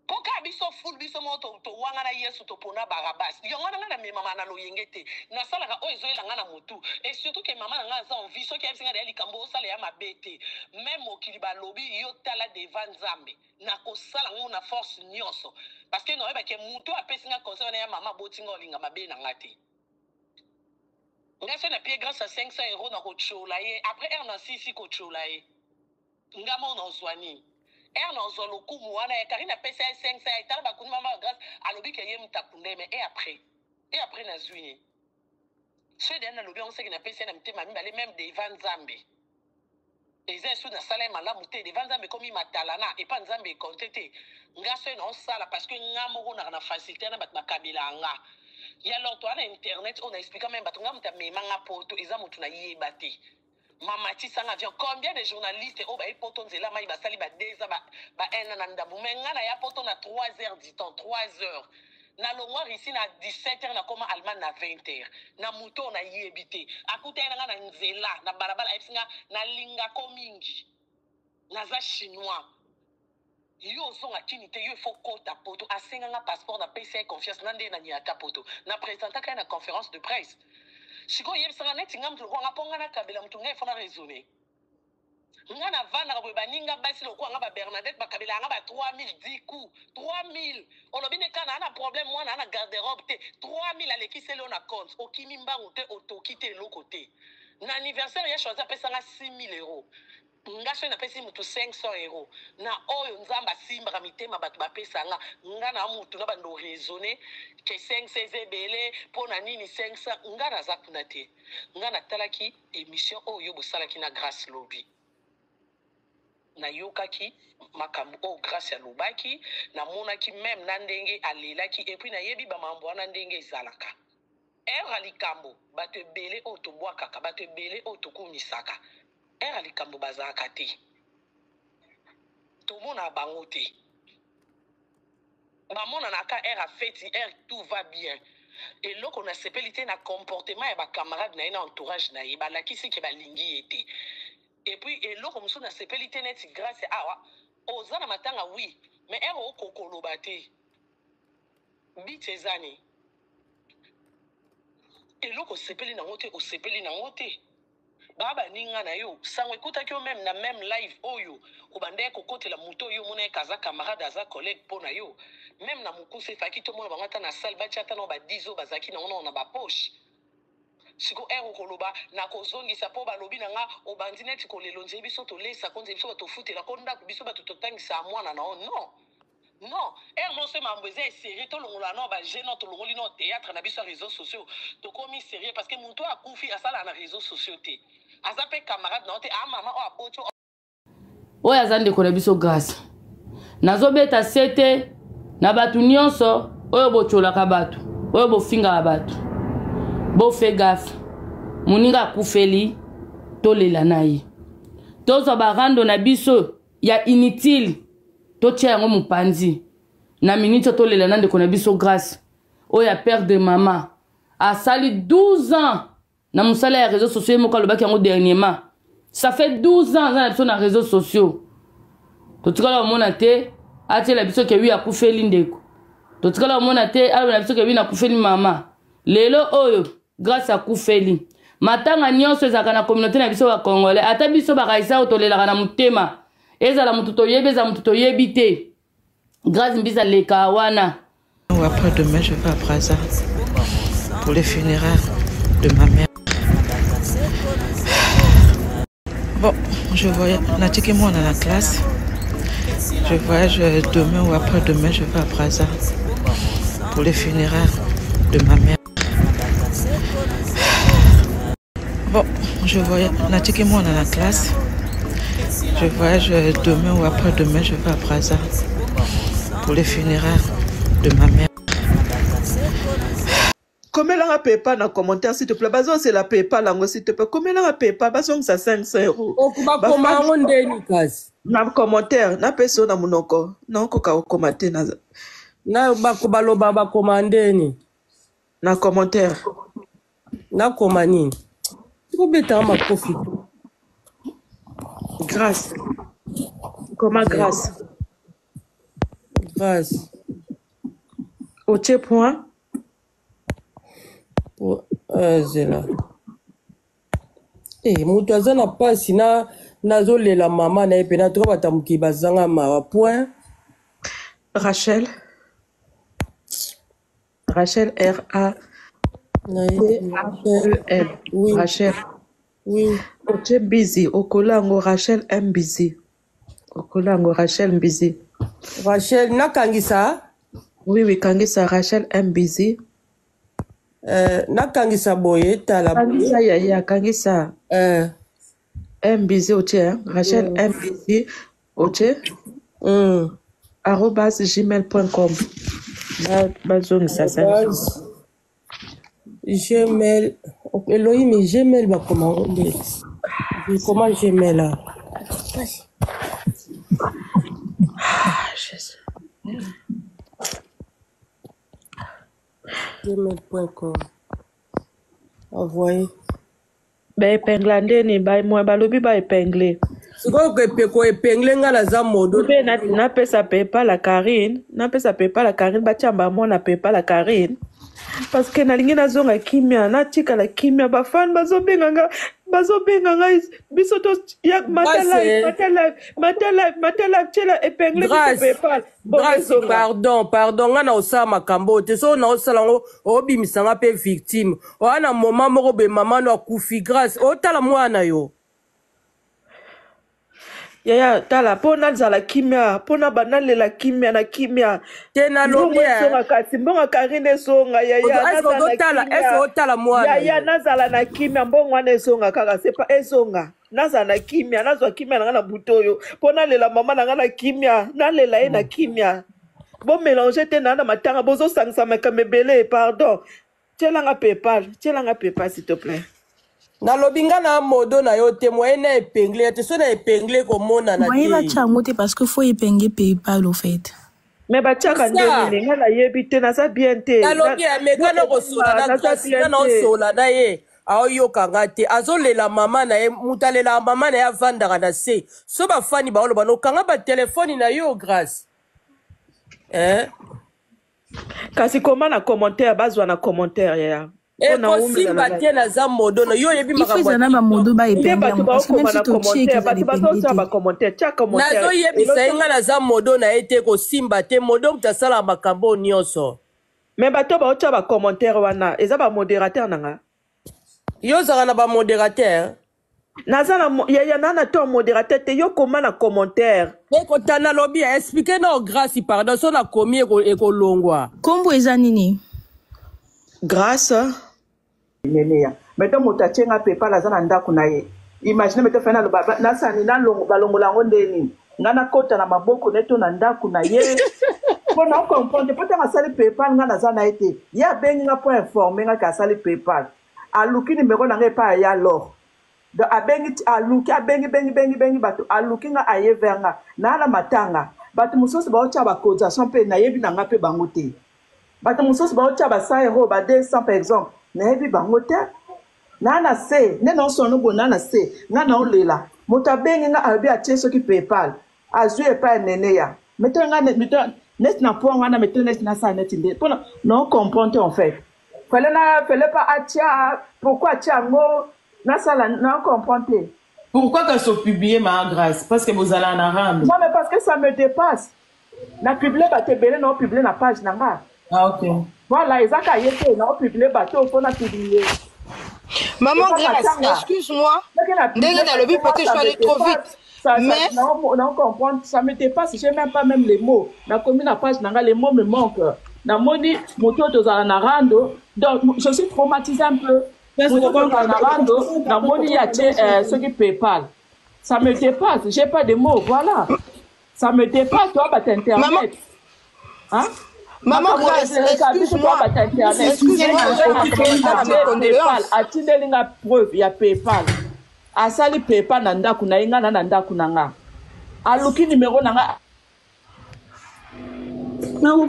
poka biso ful biso moto to wanga na Yesu to pona barabas yonga na na mema na loyengete na sala ka ozo elanga na motu et surtout que maman nga za envie so ki absinga de likambo sala ya mabete même okili ba lobi yo tala devant Nzambe na ko sala ngona force nyonso parce que no eba ke mutu apesinga conseil na ya mama botinga olinga mabe na ngate. Nga fait na pied grâce à 500 € na kochola ye après na sisi kochola ye nga mo na zwani na zolo kumu wana ya karina pesa 500 ya tala bakuni mama grâce alobi ke ye mtakunde mais et après na zwini ceux de na lobi on sait que na pesa na mtema mibale même devant Nzambe eza sous na sala malamu te devant Nzambe comme matalana et pas Nzambe contete nga so na sala parce que nga moko na facilité na bat makabila nga. Ya alors toi na internet on a expliqué même batunga mtamema nga poto eza mutu na yeba te mama tisanga vient combien de journalistes au ba poto nzela mai basali ba 2 ans ba 1 an na ndabu menga na ya poto na 3 heures du temps 3 heures na longwa ici na 17 heures na koma Allemagne na 20 heures na muto na yebite akuta na na nzela na barabara esinga na linga komingi na za chinois yo zonga kini te yo faut kota poto asenga nga passeport na PCI confiance nande na nyata poto na présenta ka na conférence de presse siko yebisanga neti nga mtu kwa ponga na kabela mtu ngai fona raisonner nga na vana ko baninga basi lokwa nga ba Bernadette bakabela nga ba 3000 diku 3000 olobine kana na problème mwana na garde-robe te 3000 alekisele na compte okimi mbangu te otokite lokote na anniversaire ya choisi pesanga 6000 €. Nga so na pesi mutu 500 € na oyo Nzamba simba mitema bato bapesa nga na mutu na bando raisonner ke 500 ebele pona nini 500 nga na zakuna te nga na talaki émission oyo bosalaki na grâce lobby na yokaki makambo o grâce ya lobaki na monaki même na ndenge alelaki et puis na yebi ba mambo na ndenge ezalaka era likambo bato ebele o to bwakaka bato ebele o to kumisaka era likambo bazaka te to mona bango te bamona na ka era feti tout va bien et loko na sepelité na comportement ya ba camarade na ina entourage na ye balakisi ke balingi ete et puis et loko musu na sepelité net grâce awa ozana matanga oui mais era okokolo bate bitezani et loko sepeli na ngote o sepeli na ngote baba ninga na yo sango ekuta kyo même na même live oyo obande kokote la muto yo mona kaza camarade aza collègue pona yo même na mukuse faki to mona bangata na salle ba chata no ba 10 ans bazaki na ona ba poche siko koloba na kozongisa po balobi na nga obandi neti kolelonze biso to lesa konze biso to futela konda biso ba to tangisa mwana na non mo se mambeze sérieux to longola no ba gênant to longoli no théâtre na biso réseaux sociaux to komi sérieux parce que muntu akufi asala na réseaux sociaux te azape camarade na te mama o apoto oyo azande ko na biso grâce nazobeta sete na batu nyonso oyo bocholaka batu oyo bofinga batu bofe gaffe moninga akufeli tolela na ye tozwa barando na biso ya inutile totia yango mopanzi na minute tolela na ndeko na biso grâce oyo ya père de mama asali 12 ans na mosala ya réseaux sociaux moko alobaki yango dernièrement ça fait 12 ans na biso na réseaux sociaux totikala omona te atiela biso ke wi akufeli ndeko totikala omona te alobela biso ke wi nakufeli mama lelo oyo grâce akufeli matanga nyonso ezalaka na communauté na biso ba congolais ata biso bakaisa oyo tolelaka na motema ezala mutu toyebi eza mutu toyebi te grâce mbisa leka wana. Après demain je vais à Brazza pour les funérailles de ma mère. Bon, je voyage, Natiki moi dans la classe. Je voyage demain ou après-demain, je vais à Brazza pour les funérailles de ma mère. Bon, je voyage, Natiki moi dans la classe. Je voyage demain ou après-demain, je vais à Brazza pour les funérailles de ma mère. Combien la PayPal dans commentaire s'il te plaît? Bazon c'est la PayPal là s'il te plaît. Combien la PayPal? Bazon ça 500 €. Na commentaire na peso na munoko. Na ko ka commenter na ba ko baloba ba commander ni. Na commentaire. nakoma nini tikobetaka makofi Grâce. Comment grâce? grâce Otie point. zela moto aza na pasi nazolela mama na ye mpe natuka batamuki bazanga mawa point. Rachel. Rachel R-A-C-H-E-L. Oui. Rachel. Oui. Otie busy. Okolango Rachel M busy. Okolango Rachel busy. Rachel nakangisa. Oui, kangisa Rachel M busy. Nakangisa boye tala. Kangisa yaya kangisa. M busy otie. Rachel M busy. Otie. @gmail.com. Gmail. Elohim, mais Gmail va comment Gmail là? Gmail.com. Envoyez. Épingle ndeni moi balobi épingle. Siko ko épingle ngala za modo. Na pesa PayPal la Karine, bachamba mona PayPal la Karine. Parce que nalingi nazonga kimia, na tika la kimia bafan bazobenga biso to yak matala tela épingle PayPal. Grâce, pardon, ngana osala makambo te so na osala ngo obimisanga pe victime. Wana moma moko be mama no akufi grâce. Otala mwana yo. Yaya tala pona nzala kimia pona banale la kimia na kimia tena lobia songa kasi mbonga Karine songa yaya nazala otala mwana yaya nazala na kimia mbonga wana songa kaka sepa esonga nazala na kimia nazwa kimia na ngana butoyo pona lela mama na ngana kimia na lela e na kimia bon mélanger te na matanga bozo sangisa makamebele pardon tielanga PayPal s'il te plaît. Na lobinga na modo na yo te moyen na épingle te so na épingle ko mona na te. Moyen ba chango te parce que faut épingler PayPal au fait. Mais ba chaka ndeni nga na yebite na sa bien te. Na lobi amekana ko sola na kasi na sola na ye. Ayo kanga te azolela mama na ye mutalela mama na ya vandaka na se. So ba fani ba olo bano kanga ba téléphone na yo grâce. Kasi koma na commentaire bazwa na commentaire ya. Simba tena za modo no yo yebi makambo. Ifo na modo ba epenge parce que même si to check ba commentaire cha commentaire. Nazo yebi sainga na za modo na ete ko simba te modo mutasala makambo nyonso. Mais bato ba ocha ba commentaire wana eza ba modérateur nanga. Yo zaka na ba modérateur. Nazana yaya nana to modérateur te yo koma na commentaire. Ko tana lobby expliquer no grâce pardon so na komi eko longwa. Kombo eza nini? Grâce Nenea. Meto mutachenga PayPal azana ndaku na ye. Imagine meto fena lo baba nasani na longo balongola ngondeni. Ngana kota na maboko neto na ndaku na ye. Pona comprendre pota ngasali PayPal ngana zana ete. Ya bengi nga point informer nga kasali PayPal. Aluki numéro na ngepa ya lor. Do abengi aluki bengi batu aluki nga aye veranga. Na la matanga. Batu musosi ba ocha ba cotisation pe na yebi na nga pe bangote. Batu musosi ba ocha ba 100 € ba 200 par exemple. Na yebi bangote. Na na se, ne non sono bona na se. Na na olela. Mota bengi nga abi a cheso ki PayPal. Azue pa Nenea. Meto nga net na po nga na meto net na sa net inde. Pona non comprendre en fait. Fallait pas atia pourquoi atia ngo na sala non comprendre. Pourquoi que ça publié ma grâce? Parce que vous allez en arabe. Non mais parce que ça me dépasse. Na publier ba te belé non publier na page nanga. Ah OK. Voilà, ezaka yete na publier ba te on a publier. Maman Grâce, excuse-moi. Ndenge na lobby peut-être je suis allé trop vite. Mais non comprendre, ça me dépasse, j'ai même pas même les mots. Na commis na page nanga les mots me manquent. Na moni moto tozala na rando. Donc je suis traumatisée un peu. Na moni ya ce qui PayPal. Ça me dépasse, j'ai pas de mots, voilà. Ça me dépasse, toi bah internet. Hein? Maman Grâce, excuse-moi. Atinelinga preuve ya PayPal. Asali PayPal na ndaku na inga na ndaku nanga. Aluki numéro nanga. Maman,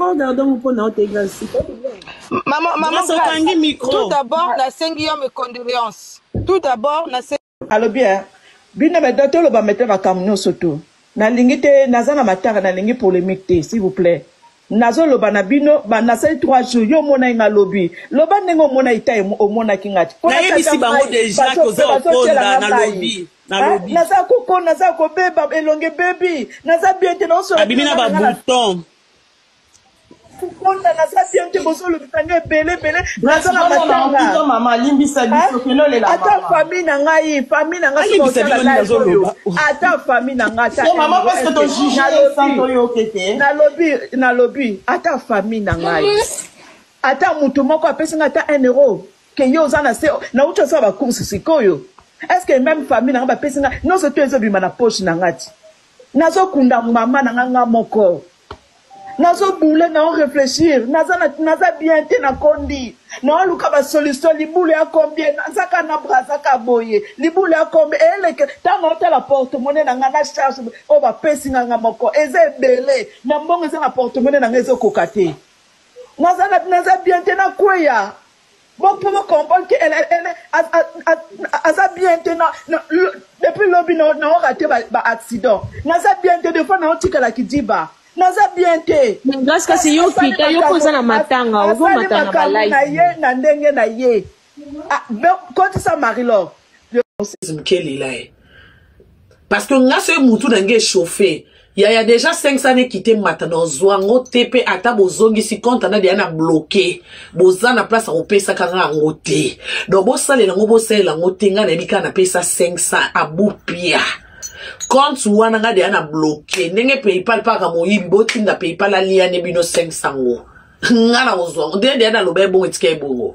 tout d'abord, la 5e condoléance. Tout d'abord, la 5e. Alors bien, bien, mais docteur, le va mettre ma camion surtout. Na lingite, nazana matara, na lingi polémique, s'il vous plaît. Nazo loba na bino, ba nasai 3 jours, yo mona inga lobby. Loba nengo mona ita o mona kingati. Na yebisi bango déjà kozo okonda na lobby. Naza kuko, naza ko beba, elonge baby. Naza bien te non so. Abimina ba bouton. Fukonda naza bien te bozo lo bitanga bele. Naza na matanga. Maman limbisa biso keno le la. Ata famille na ngai limbisa biso nazo loba. Ata famille na ngai. So maman parce que ton juge santo yo kete. Na lobby, ata famille na ngai. Ata mutu moko apesi nga ata 1 euro. Ke yo za na se na ucho sa ba course sikoyo. Est-ce que même famille na nga apesi nga non se tu bima na poche na ngati. Nazo kunda mama na nga moko. Nazo boule na réfléchir, naza bien te na kondi. Na luka ba solution liboule ya combien, naza kana braza ka boye. Liboule ya combien eleke tango ta la porte-monnaie na nga na charge o ba pesi nga moko. Eze belé, na mbongo eza na porte-monnaie na nga ezo kokate. Naza bien te na kweya. Bon pour me comprendre que elle a bien te na depuis lobby na raté ba accident. Naza bien te de fois na otika la kidiba. Naza bien te. Grâce que si yo kita yo koza na matanga, ozo matanga ba live. Na ye na ndenge na ye. Ah, quand ça Marie-Laure. Parce que nga se mutu nange chauffé. Il y a déjà 5 années quitté maintenant zwango TP ata bozongi si compte na dia na bloqué. Boza na place au pesa kanga ngote. Donc bo sale na ngo sale ngote nga na bika na pesa 500 abupia. Compte wana nga dia na bloqué. Nenge PayPal pa ka moyimbi botinda PayPal ali ya ne bino 500 ngo. Nga na ozwango dia na lobe bon etike bongo.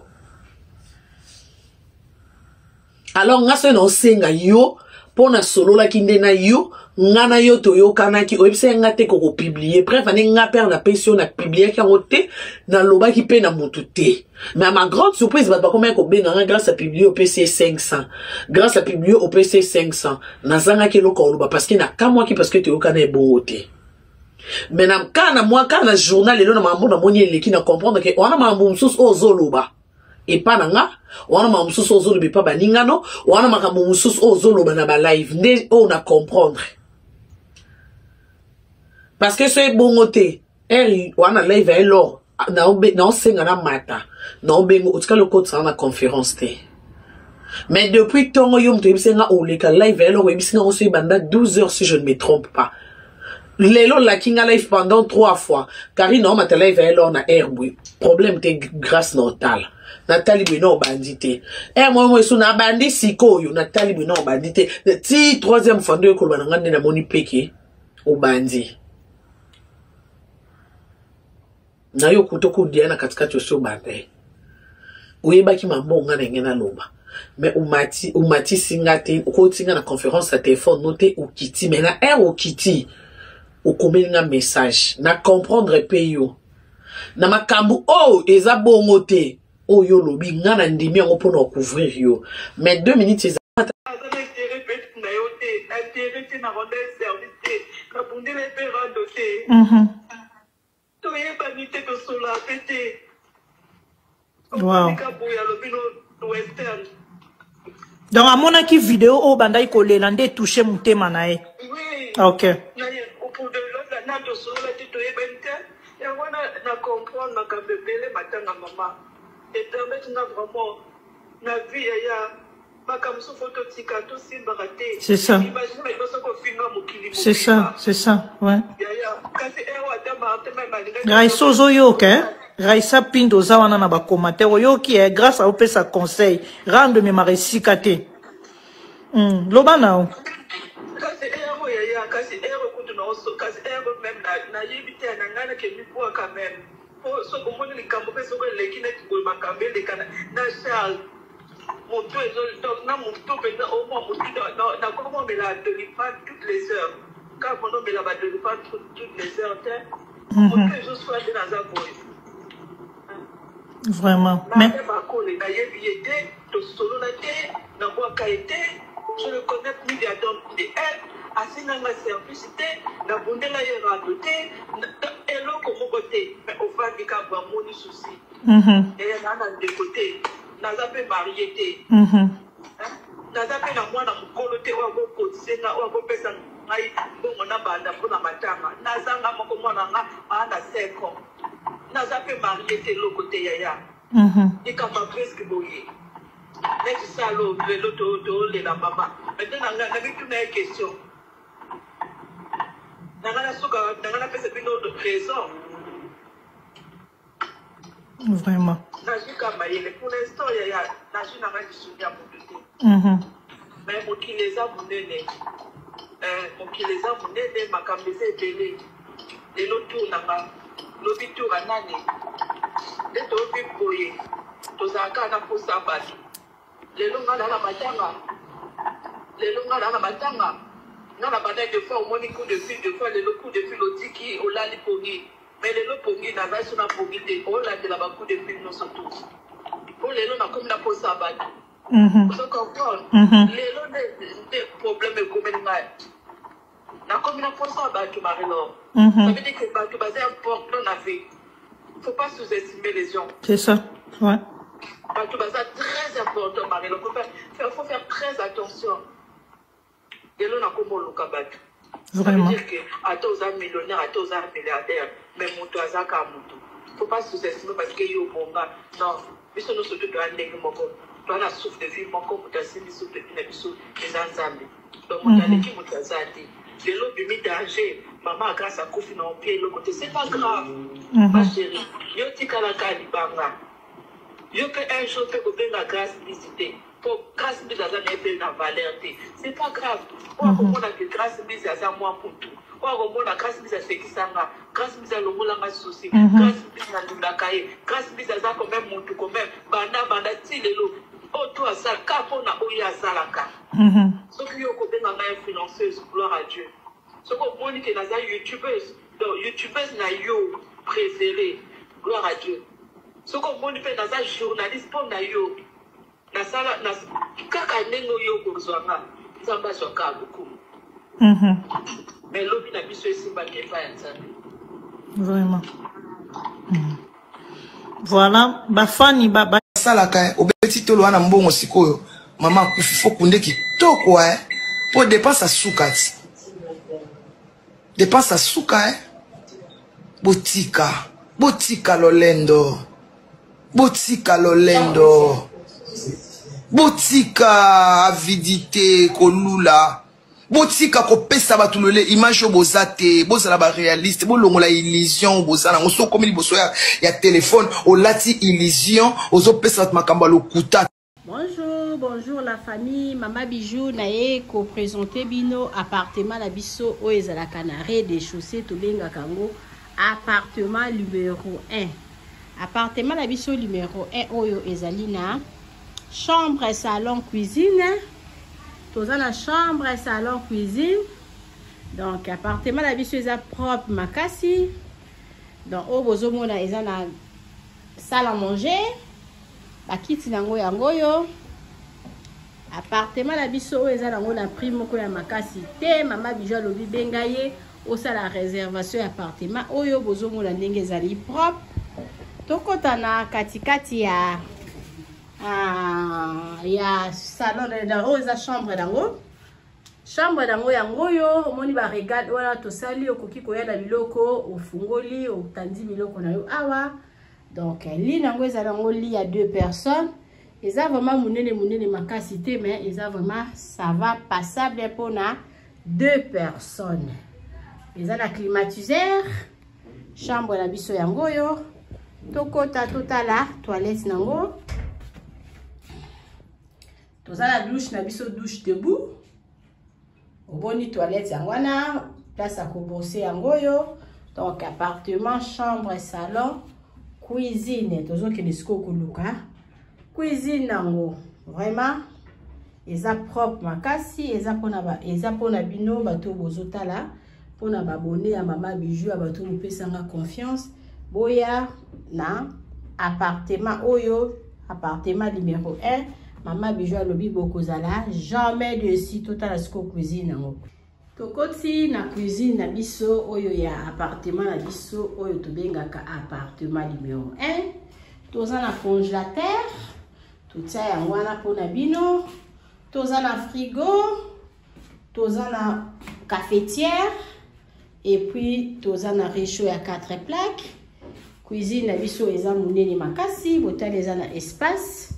Alors nga se no senga yo pona solo la kinde na yo ngana yo to yo kanaki oyebise ngate ko publier bref ane nga père na pension na publier ki ngote na loba ki pe na motuté mais à ma grande surprise ba comment ko benga grâce à publier au PC 500 grâce à publier au PC 500 nazanga ki loko loba parce que na kamwa ki parce que to yo kana ebote mais na kana moi kana journal lelo na mambo na moni eleki na comprendre que wana mambo msusu ozoloba et pas nanga wana mambo msusu ozoloba pa baningano wana makambo msusu ozoloba na ba live nde on a comprendre. Parce que c'est bon côté. On a live à l'or. Non, c'est un matin. Non, ben, en tout cas, le code sera en conférence. Mais depuis ton yom, tu es au live à l'or, tu es aussi pendant 12 heures si je ne me trompe pas. L'élo la king a live pendant 3 fois. Car il n'a pas live à l'or na airboui. Problème t'es grâce notale. Nathalie Beno bandité. Moi, je suis un bandit siko, Nathalie Beno bandité. Si 3e fois de Kolbananga de la moni peke, au bandit. Na yo kutoko diana katikati osio bande oyeba ki mambonga na ngena loba mais umati singate ko tinga na conférence à téléphone noté ou kiti mais na au kiti o komelinga message na comprendre pe yo na makambu eza bongo te yo lobi ngana ndimi ngo pona couvrir yo mais 2 minutes eza Wow. Donc à mon avis vidéo au banda ikolela nde toucher mutema na ye. OK. C'est ça. C'est ça, c'est ça, ouais. Raisozo yoke, Raisa Pindo Zawana na ba commentaire yo qui est grâce à opesa conseil, rendre me maresikate. Lobana. Mon tour est donc na mon tour est au moins mon tour na comment me la délivre toutes les heures quand mon nom me la délivre toutes les heures mon tour est juste soit dans un boy vraiment mais je le connais plus de elle assis dans ma service na bondela yera doté hello comme côté handicap ba moni souci et na de côté naza pe marié naza pe na mwana mukolo te wa go kotisenga wa go pesa ngai bongo na banda mpona matanga nazanga moko mwana nga ana 5 ans naza pe marié te loko te yaya ikamba presque boye neti salo lelo to le la mama maintenant na bitu na question nangana soka nangana pesa bino de raison vraiment najuka mayele pour l'instant yaya naju nanga kisunya mutu mais mokili eza monene makambo eza ebele lelo tunanga lobi tura nani nde toyobi boye tozalaka na posa bato lelo nga na matanga nga na banda de fois omoni coup de fil de fois lelo coup de fil otiki olali pongi mais lelo pongi nazali so na pongi te olandela bacoup de fil nyonso tu po lelo nakomi na posa bato ozo comprendre lelo nde problème ekomeli ngai nakomi na posa bato marelo ça veut dire que bato baza important dans la vie. Faut pas sous-estimer les gens. C'est ça, ouais. Bato baza très important marelo. Faut faire très attention. Lelo nakomo luka bato. Vraiment. Ça veut dire que ata oza millionnaire, ata oza milliardaire, mais moto azaka moto. Faut pas sous-estimer parce que yo bonga. Non, biso no soto to andenge moko. To na souffle de vie moko moto asimi souffle de vie na biso les ensemble. Donc moto aleki moto azati. Lelo bimi danger, maman grâce à Kofi na pied le côté, c'est pas grave. Ma chérie, yo tikala kali banga. Yo que un jour peut benga grâce visiter. Pour grâce mise à na valeur. C'est pas grave. Pour comprendre que grâce mise à moi pour tout. Pour comprendre grâce mise à sekisanga, grâce mise à longola ma souci, grâce mise à ndakaye, grâce mise à quand même mon tout quand même banda ti lelo. Oh toi ça kapona oya salaka. Sauf que yo ko benga na influenceuse, gloire à Dieu. Sauf que moni que naza youtubeuse, donc youtubeuse na yo préféré, gloire à Dieu. Sauf que moni pe naza journaliste pour na yo. Na sala na kaka nengo yo ko zwanga, zamba zwaka beaucoup. Mais lobi na biso esimba ke pa nzambe. Vraiment. Voilà, bafani baba salaka obeti tolo wana mbongo sikoyo mama kufifo kunde kitoko po dépense sukati dépense suka botika lolendo botika avidité kolula botika kopesa bato lole image bozate bozala ba réaliste bolongola illusion bozala ngoso komi liboso ya téléphone olati illusion ozopesa bato makambo lokuta. Bonjour la famille, Mama Bijou nae ko présenter bino appartement la biso o ezala canaré des chaussées to benga kango appartement numéro 1. Appartement la biso numéro 1 oyo ezali na chambre, salon, cuisine. Toza na chambre, salon, cuisine. Donc appartement la biso eza propre makasi. Donc o bozo mona eza na salle à manger. Bakiti nango yango yo. Appartement la biso eza nango na prix moko ya makasi te. Mama Bijou alobi benga ye osala réservation appartement oyo bozo mona ndenge ezali propre. Tokota na katikati ya salon dans oza chambre dango. Chambre dango yango yo omoni ba regarde wala tosali okoki koya na biloko ofungoli otandi biloko na yo awa. Donc lit nango ezala ngo lit ya 2 personnes. Eza vraiment munene makasi te mais eza vraiment ça va passable pour na 2 personnes. Eza la climatiseur. Chambre la biso yango yo. Tokota totala toilette nango. Toza la douche na biso douche debout. Oboni toilette yango na place à kobrosser yango yo. Donc appartement, chambre, salon, cuisine. Tozo ke disco koluka. Cuisine nango vraiment eza propre makasi, eza pona bino bato bozotala pona babone ya Mama Bijou bato mopesanga confiance. Boya na appartement oyo, appartement numéro 1. Mama Bijou alobi bokozala jamais de si total asko cuisine nango. Tokoti na cuisine na biso oyo ya appartement na biso oyo tobengaka appartement numéro 1. Toza na congélateur, totia yango wana mpona bino. Toza na frigo, toza na cafetière et puis toza na réchaud ya 4 plaques. Cuisine na biso eza munene makasi, botali eza na espace.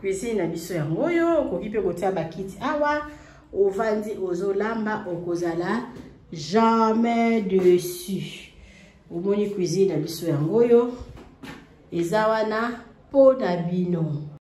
Cuisine na biso yango oyo okoki mpe kotia bakiti awa. Ovandi ozolamba okozala jamais dessus. Omoni cuisine na biso yango oyo eza wana po na bino.